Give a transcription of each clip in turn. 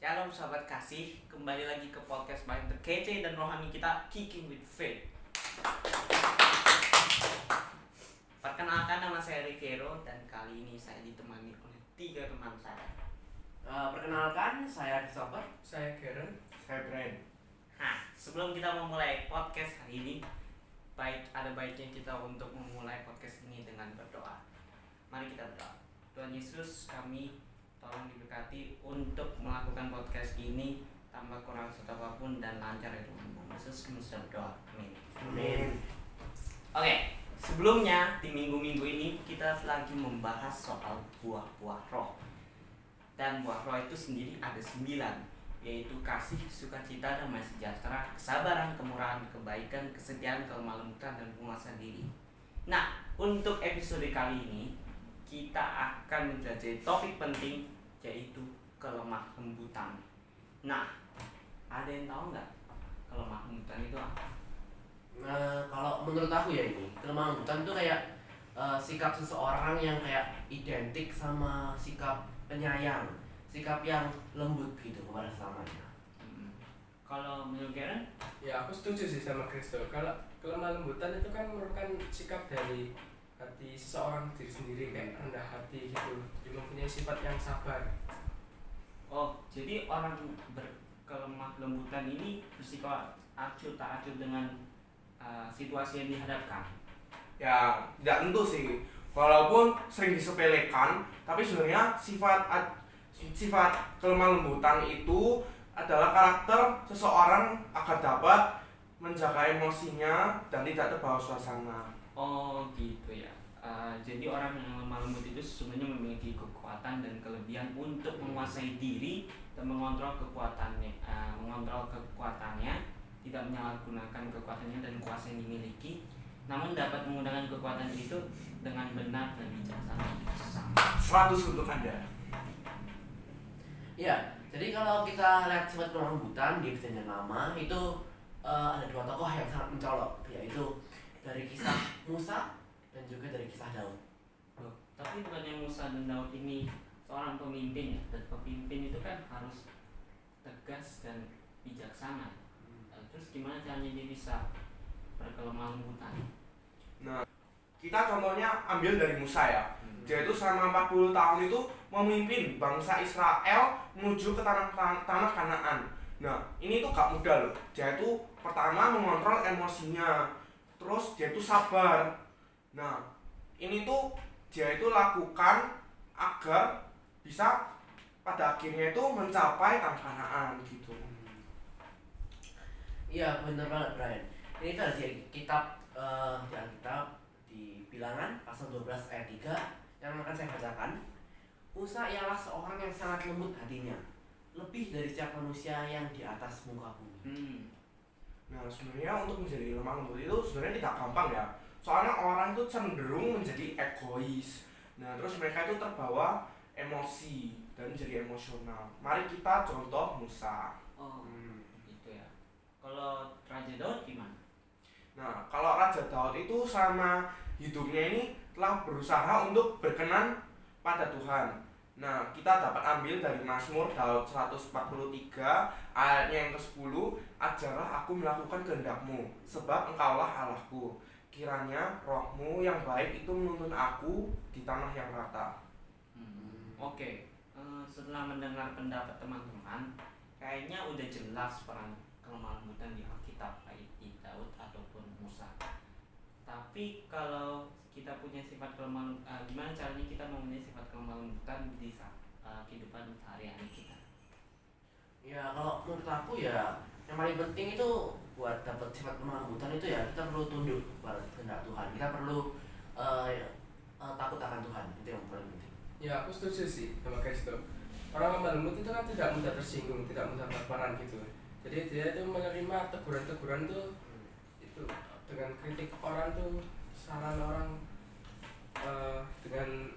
Shalom sahabat kasih, kembali lagi ke podcast paling terkece dan rohani kita, Kicking with Faith. Perkenalkan, nama saya Rivero dan kali ini saya ditemani oleh 3 teman saya. Perkenalkan, saya Christopher. Saya Karen. Saya Brian. Nah, sebelum kita memulai podcast hari ini, ada baiknya kita untuk memulai podcast ini dengan berdoa. Mari kita berdoa. Tuhan Yesus, kami tolong diberkati untuk melakukan podcast ini tanpa kurang satu apapun dan lancar ya Tuhan. Yesus kami sudah berdoa. Amin. Amin. Oke, sebelumnya di minggu-minggu ini kita lagi membahas soal buah-buah roh. Dan buah roh itu sendiri ada 9, yaitu kasih, sukacita, damai sejahtera, kesabaran, kemurahan, kebaikan, kesetiaan, kelemah lembutan, dan penguasaan diri. Nah, untuk episode kali ini kita akan menjelajahi topik penting, yaitu kelemah lembutan. Nah, ada yang tahu nggak kelemah lembutan itu apa? Kalau menurut aku ya ini kelemah lembutan itu kayak sikap seseorang yang kayak identik sama sikap penyayang, sikap yang lembut gitu kepada sesamanya. Kalau menurut Karen? Ya aku setuju sih sama Kristo. Kalau kelemah lembutan itu kan merupakan sikap dari hati seseorang diri sendiri, kayak rendah hati gitu. Dia mempunyai sifat yang sabar. Oh, jadi orang berkelemah lembutan ini bersikap acuh tak acuh dengan situasi yang dihadapkan. Ya, tidak tentu sih. Walaupun sering disepelekan, tapi sebenarnya sifat kelemah lembutan itu adalah karakter seseorang agar dapat menjaga emosinya dan tidak terbawa suasana. Oh gitu ya. Jadi orang yang lemah lembut itu sesungguhnya memiliki kekuatan dan kelebihan untuk menguasai diri dan mengontrol kekuatannya, tidak menyalahgunakan kekuatannya dan kuasa yang dimiliki, namun dapat menggunakan kekuatan itu dengan benar dan bijaksana untuk sesama. 100 untuk Anda. Ya, jadi kalau kita lihat sifat kelemah lembutan di Perjanjian Lama itu ada 2 tokoh yang sangat mencolok, yaitu dari kisah Musa dan juga dari kisah Daud. Loh, tapi bukannya Musa dan Daud ini seorang pemimpin ya, dan pemimpin itu kan harus tegas dan bijaksana. Terus gimana caranya dia bisa berkelemah lembutan? Nah, kita contohnya ambil dari Musa ya. Dia itu selama 40 tahun itu memimpin bangsa Israel menuju ke tanah Kanaan. Nah, ini tuh gak mudah loh. Dia itu pertama mengontrol emosinya, terus dia itu sabar. Nah, ini tuh dia itu lakukan agar bisa pada akhirnya itu mencapai tanah Kanaan gitu. Iya, benar banget Brian. Ini kan di kitab di Alkitab di Bilangan pasal 12 ayat 3 yang akan saya bacakan. Musa ialah seorang yang sangat lembut hatinya, lebih dari setiap manusia yang di atas muka bumi. Nah, sebenarnya untuk menjadi lemah lembut itu sebenarnya tidak gampang ya. Soalnya orang itu cenderung menjadi egois. Nah, terus mereka itu terbawa emosi dan menjadi emosional. Mari kita contoh Musa. Oh, gitu ya. Kalau Raja Daud gimana? Nah, kalau Raja Daud itu sama hidupnya ini telah berusaha untuk berkenan pada Tuhan. Nah, kita dapat ambil dari Mazmur Daud 143 ayatnya yang ke-10, ajarlah aku melakukan kehendak-Mu, sebab Engkaulah Allahku. Kiranya rohmu yang baik itu menuntun aku di tanah yang rata. Oke. Setelah mendengar pendapat teman-teman, kayaknya udah jelas peran kelemah lembutan di Alkitab, baik di Daud ataupun Musa. Tapi kalau kita punya sifat kelemah, gimana caranya kita mempunyai sifat kelemah lembutan di kehidupan sehari-hari kita? Ya kalau menurut aku ya yang paling penting itu buat dapat sifat kelemah lembutan itu ya kita perlu tunduk pada kehendak Tuhan. Kita perlu takut akan Tuhan, itu yang paling penting. Ya aku setuju sih sama Kristo. Orang lemah lembut itu kan tidak mudah tersinggung, tidak mudah baperan gitu. Jadi dia itu menerima teguran-teguran tuh itu dengan kritik orang tuh, saran orang dengan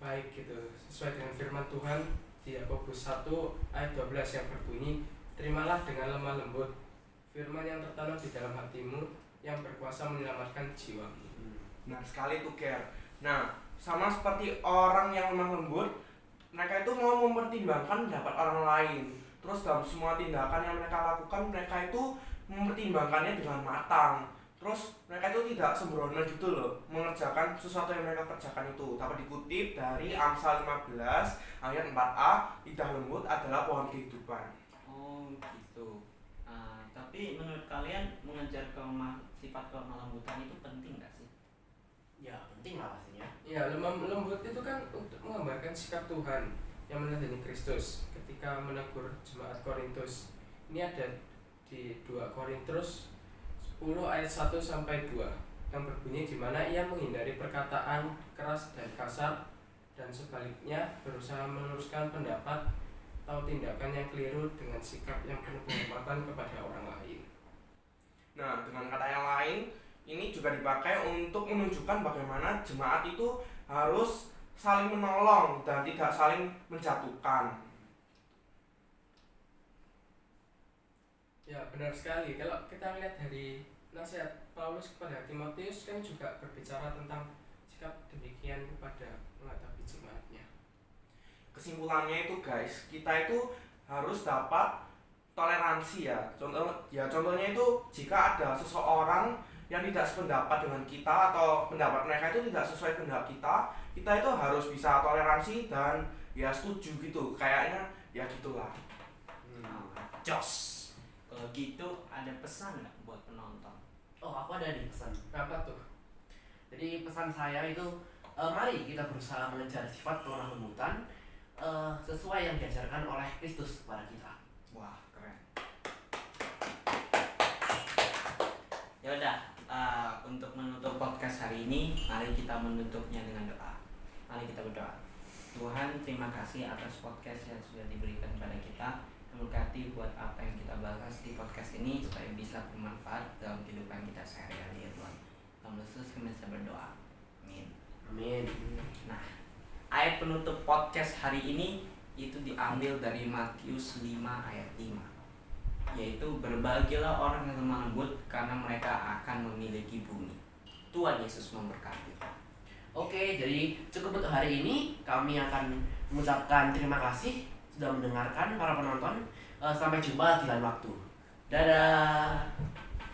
baik gitu, sesuai dengan firman Tuhan di Yakobus 1 ayat 12 yang berbunyi, terimalah dengan lemah lembut firman yang tertanam di dalam hatimu yang berkuasa menyelamatkan jiwamu. Nah, sekali tuh Ker. Nah, sama seperti orang yang lemah lembut, mereka itu mau mempertimbangkan pendapat orang lain. Terus dalam semua tindakan yang mereka lakukan, mereka itu mempertimbangkannya dengan matang. Terus mereka itu tidak sembrono gitu loh mengerjakan sesuatu yang mereka kerjakan itu. Dapat dikutip dari Amsal 15 ayat 4a, lidah lembut adalah pohon kehidupan. Oh gitu. Tapi menurut kalian mengejar sifat kelemah lembutan itu penting nggak sih? Ya penting lah pastinya. Ya, lemah lembut itu kan untuk menggambarkan sikap Tuhan yang meneladani Kristus ketika menegur jemaat Korintus. Ini ada di 2 Korintus 10 ayat 1 sampai 2 yang berbunyi di mana ia menghindari perkataan keras dan kasar dan sebaliknya berusaha meluruskan pendapat atau tindakan yang keliru dengan sikap yang penuh penghormatan kepada orang lain. Nah, dengan kata yang lain, ini juga dipakai untuk menunjukkan bagaimana jemaat itu harus saling menolong dan tidak saling menjatuhkan. Ya benar sekali, kalau kita lihat dari nasihat Paulus kepada Timotius kan juga berbicara tentang sikap demikian kepada menghadapi jemaatnya. Kesimpulannya itu guys, kita itu harus dapat toleransi ya. Contohnya itu jika ada seseorang yang tidak sependapat dengan kita atau pendapat mereka itu tidak sesuai pendapat kita itu harus bisa toleransi dan ya setuju gitu. Kayaknya ya gitulah. Jos. Kalau gitu ada pesan nggak buat penonton? Oh aku ada nih pesan. Apa tuh? Jadi pesan saya itu mari kita berusaha mengejar sifat kelemah lembutan sesuai yang diajarkan oleh Kristus kepada kita. Wah keren. Ya udah, untuk menutup podcast hari ini, mari kita menutupnya dengan doa. Mari kita berdoa. Tuhan, terima kasih atas podcast yang sudah diberikan kepada kita. Memberkati buat apa yang kita bahas di podcast ini supaya bisa bermanfaat dalam kehidupan kita sehari-hari ya Tuhan. Dalam Yesus kami bisa berdoa. Amin. Amin. Nah, ayat penutup podcast hari ini itu diambil dari Matius 5 ayat 5, yaitu berbahagialah orang yang lemah lembut karena mereka akan memiliki bumi. Tuhan Yesus memberkati. Oke, jadi cukup untuk hari ini. Kami akan mengucapkan terima kasih sudah mendengarkan para penonton. Sampai jumpa di lain waktu. Dadah.